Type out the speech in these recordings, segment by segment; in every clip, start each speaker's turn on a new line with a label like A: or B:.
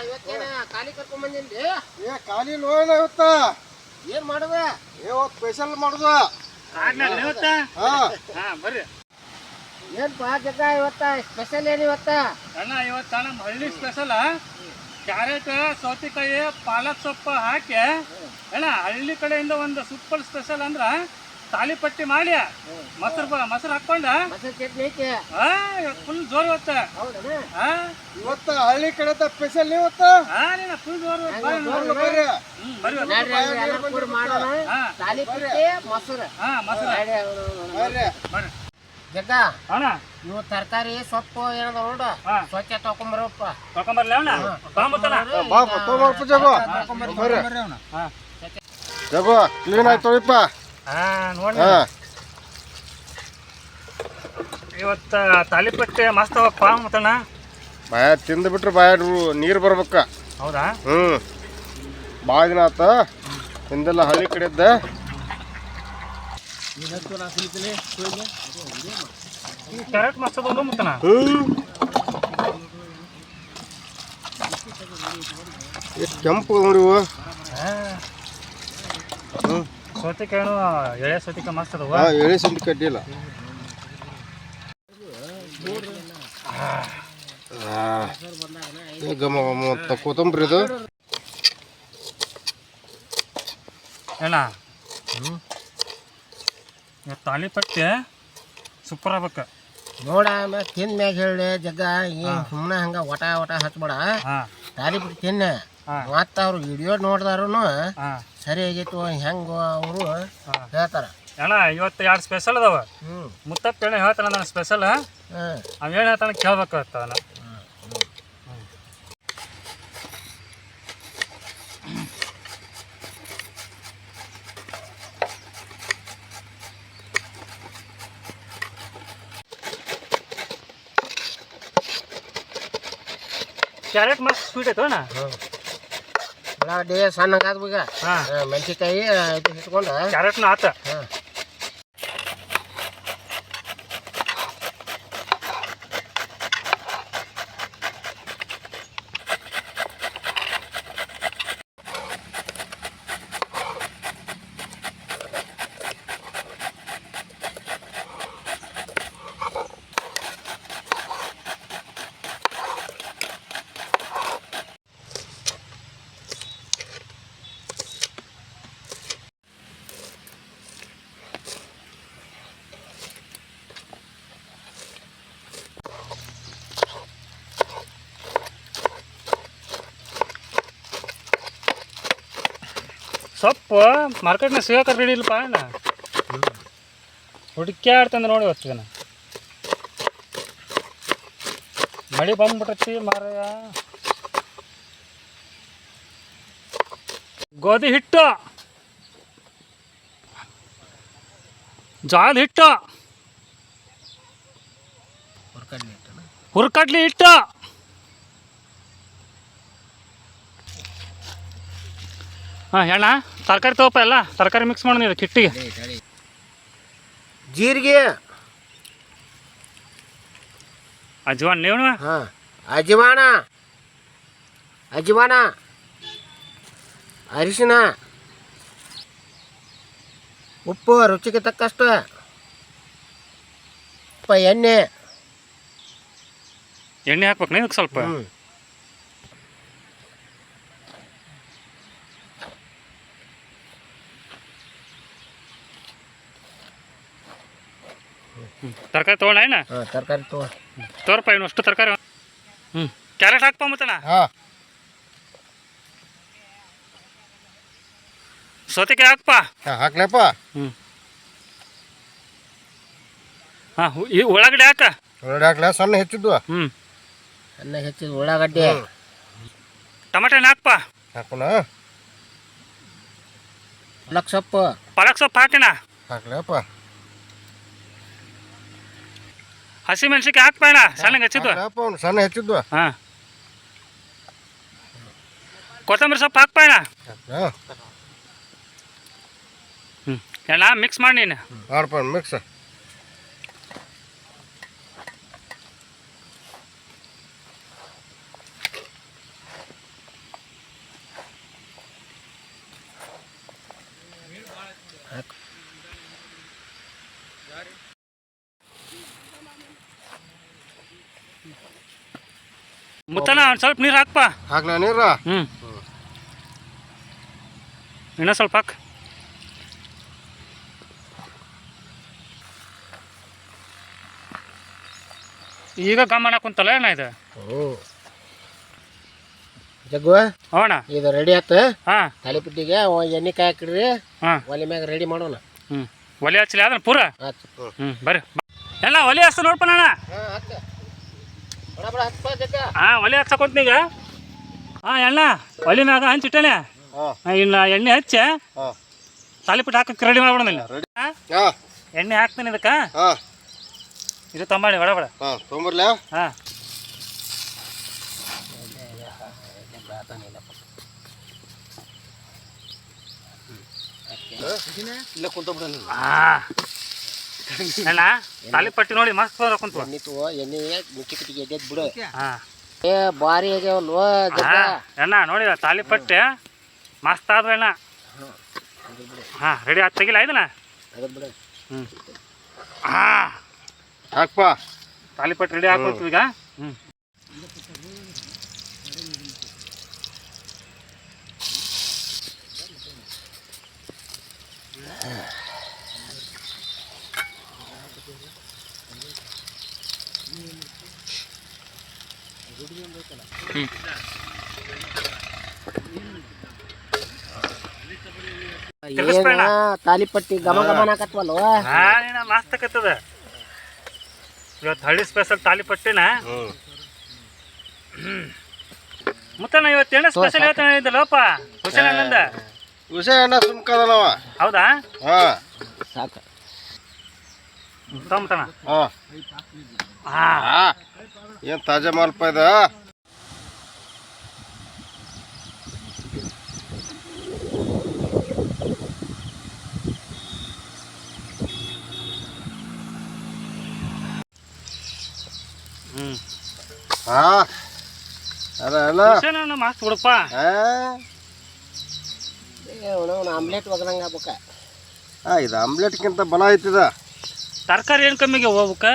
A: ಇವತ್ತೇನ ಖಾಲಿ ಕರ್ಕೊಂಡ್ ಬಂದಿನ್ರಿ.
B: ಏ ಖಾಲಿ ನೋಡ ಇವತ್ತ
A: ಏನ್ ಮಾಡುದ?
B: ಇವತ್ತು ಸ್ಪೆಷಲ್ ಮಾಡುದ.
C: ಬರ್ರಿ.
A: ಏನ್ಪಾ ಜಗ್ಗ ಇವತ್ತ ಸ್ಪೆಷಲ್ ಏನ್ ಇವತ್ತ?
C: ಅಣ್ಣ ಇವತ್ತ ನಮ್ಮ ಹಳ್ಳಿ ಸ್ಪೆಷಲ್ ಕ್ಯಾರೆಟ್ ಸೌತೆಕಾಯಿ ಪಾಲಕ್ ಸೊಪ್ಪು ಹಾಕಿ ಅಣ್ಣ ಹಳ್ಳಿ ಕಡೆಯಿಂದ ಒಂದು ಸೂಪರ್ ಸ್ಪೆಷಲ್ ಅಂದ್ರ ತಾಲಿಪಟ್ಟಿ ಮಾಡಿ ಮೊಸರು ಹಾಕೊಂಡ
A: ಮಸಾಲೆ ಚಟ್ನಿ ಐತಿ.
C: ಫುಲ್ ಜೋರ್ ಇವತ್ತ.
B: ಇವತ್ತ ಹಳ್ಳಿ ಕಡೆ ಸ್ಪೆಷಲ್ ಇವತ್ತ
C: ಫುಲ್ ಜೋರ್
B: ಬರ್ರಿ.
A: ಮಾಡೋಣ. ತಾಲಿಪಟ್ಟಿ ಮೊಸರು.
B: ಬರ್ರಿ
A: ಜಗ್ಗ
C: ಅಣ್ಣ
A: ಇವು ತರಕಾರಿ ಸೊಪ್ಪು ಏನದ ನೋಡು ಸ್ವಚ್ಛ ತಗೊಂಬರಪ್ಪ.
C: ತಗೊಂಬರ್ಲಿ ಅಣ್ಣ
B: ಜಗೋ ಕ್ಲೀನ್ ಆಯ್ತು ತೊಳಿಪ್ಪ.
C: ನೋಡಿ ಇವತ್ತ ತಾಲಿಪಟ್ಟಿ ಮಸ್ತ್ ಅವಪ್ಪ ಮತ್ತಣ್ಣ.
B: ಬಾಯ ತಿಂದು ಬಿಟ್ರೆ ಬಾಯ ನೀರು ಬರ್ಬೇಕ.
C: ಹೌದಾ?
B: ಭಾಳ ದಿನ ಆತ ಹಿಂದೆಲ್ಲ ಹಳ್ಳಿ ಕಡೆ ಇದ್ದ.
C: ಕ್ಯಾರೆಟ್ ಮಸ್ತ್ ಅದ ಮತ್ತಣ್ಣ.
B: ಎಷ್ಟು ಕೆಂಪು ನೋಡಿ ಇವು.
C: ಸೌತೆಕಾಯಿನು ಎಳೆ ಸೌತೆಕಾಯಿ ಮಸ್ತ್ ಅದಾವ.
B: ಎಳೆ ಸೌತೆ ಕಡ್ಡಿಲ್ಲ. ಕೊತ್ತಂಬರಿ ಇದು
C: ಏನ ತಾಲಿಪಟ್ಟಿ ಸೂಪರ್ ಆಗ್ಬೇಕ
A: ನೋಡ. ತಿಂದ ಮ್ಯಾಗ ಹೇಳಿ ಜಗ್ಗ ಸುಮ್ಮನೆ ಹಂಗ ಒಟ ಹಚ್ಬೇಡ. ತಾಲಿಪಟ್ಟಿ ತಿನ್ನ ಮತ್ತ ಅವ್ರು ವಿಡಿಯೋ ನೋಡ್ದಾರು ಸರಿ ಆಗೈತು ಹೆಂಗ ಅವರು ಹೇಳ್ತಾರ.
C: ಅಣ್ಣ ಇವತ್ತು 2 ಸ್ಪೆಷಲ್ ಅದಾವ. ಮುತ್ತಪ್ಪ ಏನ ಹೇಳ್ತಾನ ನನ್ನ ಸ್ಪೆಷಲ್ ಅವ ಏನ್ ಹೇಳ್ತಾನ ಕೇಳ್ಬೇಕಾಗ್ತದ. ಕ್ಯಾರೆಟ್ ಮಸ್ತ್ ಸ್ವೀಟ್ ಐತೋ ಅಣ್ಣ.
A: ಉಳ್ಳಾಗಡ್ಡಿ ಸಣ್ಣ ಹಾಕ್ಬೇಕ. ಮೆಣಸಿನ್ಕಾಯಿ ಇದು ಇಟ್ಕೊಂಡು
C: ಕ್ಯಾರೆಟ್ನ ಆತ. ಸೊಪ್ಪು ಮಾರ್ಕೆಟ್ನಾಗ ಸಿಗಾಕ ರೆಡಿ ಇಲ್ಲಪ್ಪ ಅಣ್ಣ. ಹುಡುಕ್ಯಾಡ್ತಂದು ನೋಡಿ ಇವತ್ತಿನ ಮಳೆ ಬಂದ್ಬಿಟ್ಟೈತಿ ಮಾರಾಯ. ಗೋಧಿ ಹಿಟ್ಟು, ಜೋಳದ ಹಿಟ್ಟು, ಹುರ್ಕಡ್ಲಿ ಹಿಟ್ಟು, ಅಣ್ಣ ತರಕಾರಿ ತಗೋಪ. ಎಲ್ಲ ತರಕಾರಿ ಮಿಕ್ಸ್ ಮಾಡೋಣ ಇದು ಹಿಟ್ಟಿಗೆ.
A: ಜೀರಿಗೆ,
C: ಅಜ್ವಾನ, ನೀವು
A: ಅಜ್ವಾನ, ಅರಿಶಿನ, ಉಪ್ಪು ರುಚಿಗೆ ತಕ್ಕಷ್ಟು, ಎಣ್ಣೆ
C: ಹಾಕ್ಬೇಕು ಇದಕ್ಕೆ ಸ್ವಲ್ಪ. ತರಕಾರಿ ತೊಗೊಂಡ ಏನ?
A: ತರಕಾರಿ
C: ತೋರಪ್ಪ ಇನ್ನು ಅಷ್ಟು ತರಕಾರಿ. ಕ್ಯಾರೆಟ್ ಹಾಕ್ಪ ಮತ್ತಣ್ಣ. ಸೌತೆಕಾಯಿ ಹಾಕ್ಪ.
B: ಹಾಕ್ಲಪ್ಪ.
C: ಈ ಉಳ್ಳಾಗಡ್ಡಿ ಹಾಕ.
B: ಉಳ್ಳಾಗಡ್ಡಿ ಹಾಕ್ಲ ಸಣ್ಣ ಹೆಚ್ಚಿದ್ವು.
A: ಸಣ್ಣ ಹೆಚ್ಚಿದ ಉಳ್ಳಾಗಡ್ಡಿ.
C: ಟಮಾಟೆ ಹಾಕ್ಪ.
B: ಹಾಕೋಣ.
A: ಪಾಲಕ್ ಸೊಪ್ಪು
C: ಹಾಕಿನ.
B: ಹಾಕ್ಲಪ್ಪ.
C: ಹಸಿ ಮೆಣಸಿನ್ಕಾಯಿ ಹಾಕ್ಪ ಅಣ್ಣ ಸಣ್ಣಗೆ ಹೆಚ್ಚಿದ್ವು.
B: ಸಣ್ಣ ಹೆಚ್ಚಿದ್ವು.
C: ಕೊತ್ತಂಬರಿ ಸೊಪ್ಪು ಹಾಕ್ಪ ಅಣ್ಣ. ಎಲ್ಲ ಮಿಕ್ಸ್ ಮಾಡಿ ನೀನು.
B: ಮಿಕ್ಸ್.
C: ಮುತ್ತನ ಒಂದು ಸ್ವಲ್ಪ ನೀರು ಹಾಕ್ಪ.
B: ಹಾಕ್ಲಾ ನೀರ?
C: ಹ್ಞೂ ಇನ್ನೂ ಸ್ವಲ್ಪ ಹಾಕು. ಈಗ ಗಮನ ಕುಂತಲ್ಲ ಏನ ಇದು?
A: ಜಗ್ಗು
C: ಅವಣ
A: ಇದು ರೆಡಿ ಆತ.
C: ಹಾಂ
A: ತಾಲಿಪಟ್ಟಿಗೆ ಎಣ್ಣೆ ಕಾಯಿ ಹಾಕಿಡ್ರಿ.
C: ಹಾಂ
A: ಒಲೆ ಮ್ಯಾಗ ರೆಡಿ ಮಾಡೋಣ.
C: ಹ್ಞೂ ಒಲೆ ಹಚ್ಚಲಿ ಅದನ್ನ ಪೂರ.
A: ಆಯ್ತು.
C: ಹ್ಞೂ ಬರ್ರಿ ಎಲ್ಲ ಒಲೆ ಹಚ್ಚ ನೋಡ್ಪ ನಾನು. ಹಾಂ ಒಲೆ ಹಚ್ಚಕೊಂತ ಈಗ. ಹಾಂ ಎಣ್ಣ ಒಲೆ ಮ್ಯಾಗ ಹಂಚಿಟ್ಟನೆ. ಇನ್ನು ಎಣ್ಣೆ ಹಚ್ಚಿ ತಾಲಿಪಟ್ಟು ಹಾಕಕ್ಕೆ ರೆಡಿ ಮಾಡ್ಬಿಡೋಣ ಇಲ್ಲ. ಎಣ್ಣೆ ಹಾಕ್ತೀನಿ ಇದಕ್ಕೆ. ಇದು ತಂಬಾಣಿ ಬಡ ಬಡ.
B: ತೊಂಬರ್ಲ.
C: ಹಾಂ
A: ಇಲ್ಲ ಕುಂತಬಿಡ.
C: ಅಣ್ಣ ತಾಲಿಪಟ್ಟಿ ನೋಡಿ ಮಸ್ತ್ ಕುಂತು.
A: ಎಣ್ಣೆ ತಗೋ, ಎಣ್ಣೆ ಮುಚ್ಚಿ ಕಟ್ಟಿಗೆ ಎದ್ದೆದ್ ಬಿಡು.
C: ಹಾಂ
A: ಏ ಭಾರಿ ಆಗ್ಯಾವಲ್ವ ಜಗ್ಗ.
C: ಅಣ್ಣ ನೋಡಿ ತಾಲಿಪಟ್ಟೆ ಮಸ್ತ್ ಆದ್ವ ಅಣ್ಣ. ಹಾಂ ರೆಡಿ ಆಯ್ತು ತೆಗಿಲ್ಲ ಇದನ್ನ.
A: ಅದ್ ಬಿಡು.
C: ಹ್ಞೂ ಹಾಂ
B: ಹಾಕ್ಪ.
C: ತಾಲಿಪಟ್ಟು ರೆಡಿ ಹಾಕೊಳ್ತೀವಿ ಈಗ. ಹ್ಞೂ
A: ಏನ ತಾಲಿಪಟ್ಟಿ ಘಮ ಘಮ ನಾಕತ್ವಲ್ವ.
C: ನೀನ ಮಸ್ತ್ ಆಕತ್ತದ ಇವತ್ತು ಹಳ್ಳಿ ಸ್ಪೆಷಲ್ ತಾಲಿಪಟ್ಟಿನ. ಮುತ್ತಣ್ಣ ಇವತ್ತು ಎಣ್ಣೆ ಸ್ಪೆಷಲ್ ಹೇಳ್ತಾನೆ ಇದ್ದಲ್ಲಪ್ಪ ಹುಸೇನ್ ಅಣ್ಣಂದ.
B: ಹುಸೇನ್ ಸುಮ್ಕದನವ.
C: ಹೌದಾ?
B: ಹಾಂ
A: ಸಾಕ
C: ತಮ್ಮತಣ್ಣ.
B: ಹಾಂ
C: ಹಾಂ
B: ಏನು ತಾಜಾ ಮಾಲ್ಪ ಇದು.
C: ಹ್ಞೂ
B: ಹಾಂ ಅಲ್ಲ
C: ಹುಸೇನ್ ಅಣ್ಣ ಮಸ್ತ್ ಹುಡುಪ.
A: ಆಮ್ಲೆಟ್ ಒಗ್ದಂಗ ಆಗ್ಬೇಕ.
B: ಇದು ಆಮ್ಲೆಟ್ಗಿಂತ ಬಲ ಐತಿದ.
C: ತರಕಾರಿ ಏನು ಕಮ್ಮಿಗೆ ಹೋಗ್ಬೇಕ.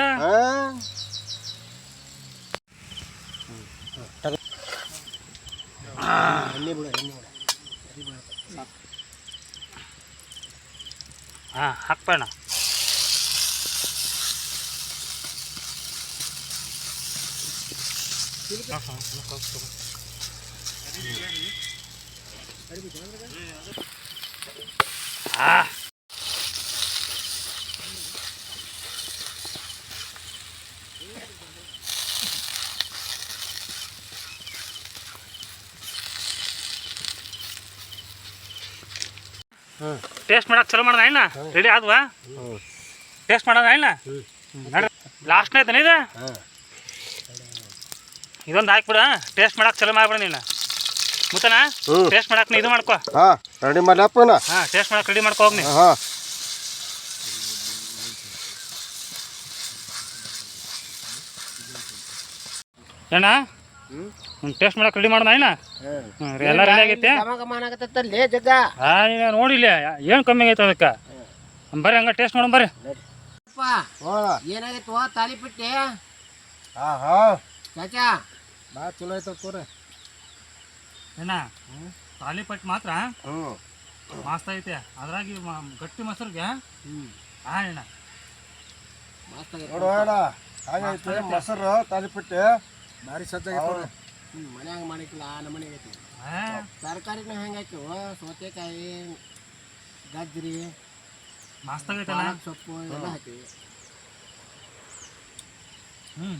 A: ಎಣ್ಣೆ ಬಿಡು, ಎಣ್ಣೆ ಬಿಡು.
C: ಹಾಂ ಹಾಕ್ಬೇಡ. ಹಾಂ ಟೇಸ್ಟ್ ಮಾಡಕ್ಕೆ ಚಲೋ ಮಾಡೋಣ ಇನ್ನ. ರೆಡಿ ಆದ್ವಾ? ಟೇಸ್ಟ್ ಮಾಡೋಣ ಇನ್ನ. ಲಾಸ್ಟ್ನೇ ಐತನ ಇದು. ಇದೊಂದು ಹಾಕ್ಬಿಡ. ಟೇಸ್ಟ್ ಮಾಡಕ್ಕೆ ಚಲೋ ಮಾಡ್ಬಿಡ ನೀನು. ಮುತ್ತನ ಟೇಸ್ಟ್ ಮಾಡಕ್ಕೆ ನೀ ಇದು ಮಾಡ್ಕೋ.
B: ಹಾಂ ರೆಡಿ ಮಾಡ್ಲಪ್ಪನ.
C: ಹಾಂ ಟೇಸ್ಟ್ ಮಾಡಕ್ಕೆ ರೆಡಿ ಮಾಡ್ಕೋ ಹೋಗಿ ನೀ.
B: ಹಾಂ
C: ಅಣ್ಣ ಟೇಸ್ಟ್ ಮಾಡಕ್ಕೆ ರೆಡಿ ಮಾಡೋಣ ಇನ್ನ. ಎಲ್ಲ ರೆಡಿ ಆಗೈತೆ.
A: ಘಮ ಘಮ ಅನ್ನಕತ್ತಲ್ಲೇ ಜಗ್ಗ.
C: ಹಾಂ ನೀನು ನೋಡಿಲ್ಲ ಏನು ಕಮ್ಮಿ ಆಗೈತೆ ಅದಕ್ಕೆ. ಬರ್ರಿ ಹಂಗೆ ಟೇಸ್ಟ್ ಮಾಡೋಣ ಬರ್ರಿ.
A: ಏನಾಗೈತವ ತಾಲಿಪಟ್ಟಿ?
B: ಹಾಂ ಹಾಂ
A: ಚಾಚಾ
B: ಭಾಳ ಚಲೋ ಐತವ ತೋರಿ.
C: ಏನ ತಾಲಿಪಟ್ಟು ಮಾತ್ರ
B: ಹ್ಞೂ
C: ಮಸ್ತ್ ಐತೆ. ಅದ್ರಾಗಿ ಗಟ್ಟಿ ಮೊಸರಿಗೆ. ಹಾಂ ಅಣ್ಣ
A: ಮಸ್ತ್ ಆಗೈತೆ.
B: ನೋಡು ಅಣ್ಣ ಹಾಗೈತೆ ಮೊಸರು ತಾಲಿಪಟ್ಟಿ ಭಾರಿ ಸಜ್ಜಾಗೈತೆ.
A: ಮನ್ಯಾಗ ಮಾಡಿಕ್ಕಿಲ್ಲ ನಮ್ಮ ಮನೆಗೆ ಐತಿ.
C: ಹಾಂ
A: ತರಕಾರಿನ ಹೆಂಗಾಯ್ತವ? ಸೌತೆಕಾಯಿ, ಗಜ್ರಿ,
C: ಮಸ್ತ್ ಆಗೈತೆ
A: ಪಾಲಕ್ ಸೊಪ್ಪು ಎಲ್ಲ ಹಾಕಿವಿ.
C: ಹ್ಞೂ